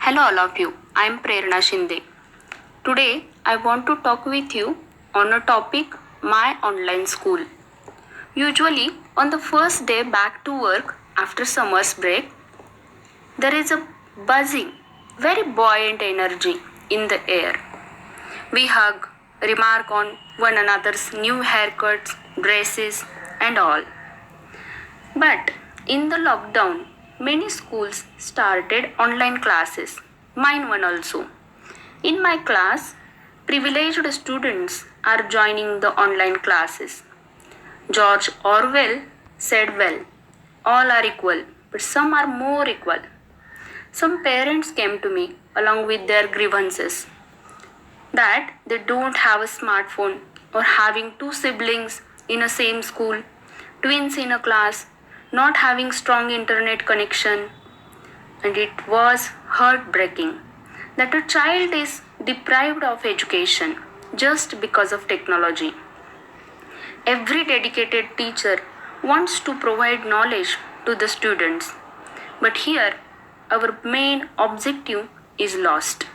Hello all of you, I am Prerna Shinde. Today I want to talk with you on a topic my online school. Usually on the first day back to work after summer's break, there is a buzzing, very buoyant energy in the air. We hug, remark on one another's new haircuts, dresses and all. But in the lockdown, many schools started online classes, mine one also. In my class, privileged students are joining the online classes. George Orwell said well, all are equal, but some are more equal. Some parents came to me along with their grievances that they don't have a smartphone or having two siblings in a same school, twins in a class, not having strong internet connection. And it was heartbreaking that a child is deprived of education just because of technology. Every dedicated teacher wants to provide knowledge to the students, but here our main objective is lost.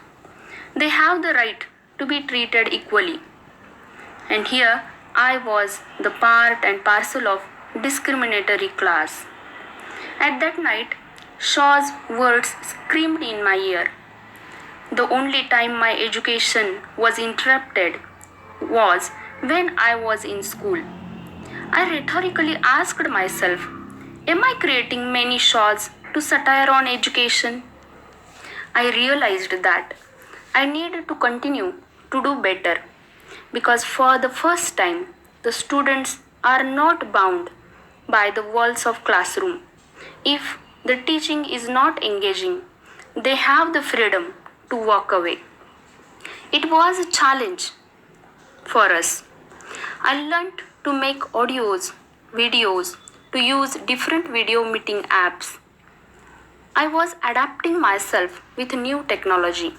They have the right to be treated equally. And here I was the part and parcel of discriminatory class. At that night, Shaw's words screamed in my ear. The only time my education was interrupted was when I was in school. I rhetorically asked myself, am I creating many Shaws to satire on education? I realized that I needed to continue to do better because for the first time, the students are not bound by the walls of classroom. If the teaching is not engaging, they have the freedom to walk away. It was a challenge for us. I learned to make audios, videos, to use different video meeting apps. I was adapting myself with new technology.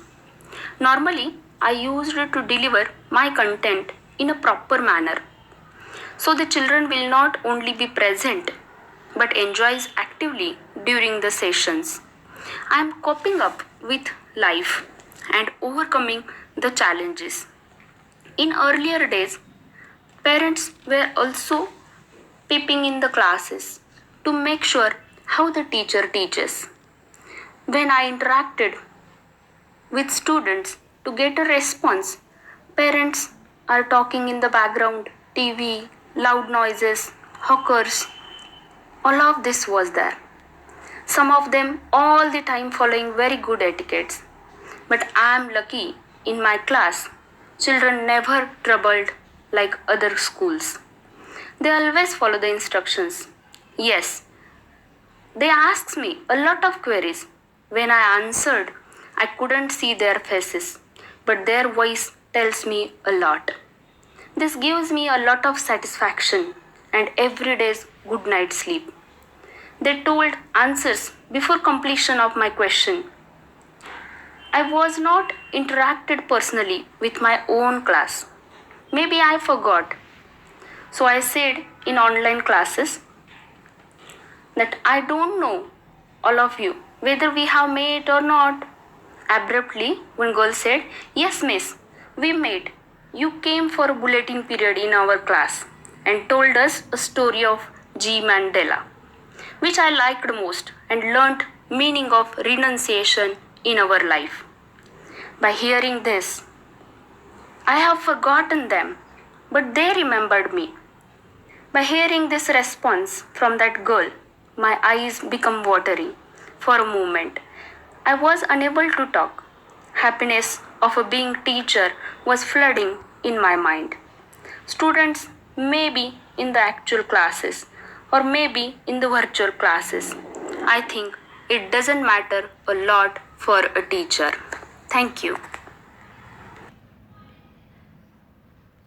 Normally, I used to deliver my content in a proper manner. So the children will not only be present but enjoys actively during the sessions. I am coping up with life and overcoming the challenges. In earlier days, parents were also peeping in the classes to make sure how the teacher teaches. When I interacted with students to get a response, parents are talking in the background, TV, loud noises, hawkers. All of this was there. Some of them all the time following very good etiquettes. But I am lucky in my class, children never troubled like other schools. They always follow the instructions. Yes, they asked me a lot of queries. When I answered, I couldn't see their faces, but their voice tells me a lot. This gives me a lot of satisfaction and every day's good night sleep. They told answers before completion of my question. I was not interacted personally with my own class. Maybe I forgot. So I said in online classes that I don't know all of you whether we have met or not. Abruptly, one girl said, yes, miss, we met. You came for a bulletin period in our class and told us a story of G. Mandela, which I liked most and learnt meaning of renunciation in our life. By hearing this, I have forgotten them, but they remembered me. By hearing this response from that girl, my eyes become watery for a moment. I was unable to talk. Happiness of a being teacher was flooding in my mind. Students may be in the actual classes or maybe in the virtual classes. I think it doesn't matter a lot for a teacher. Thank you.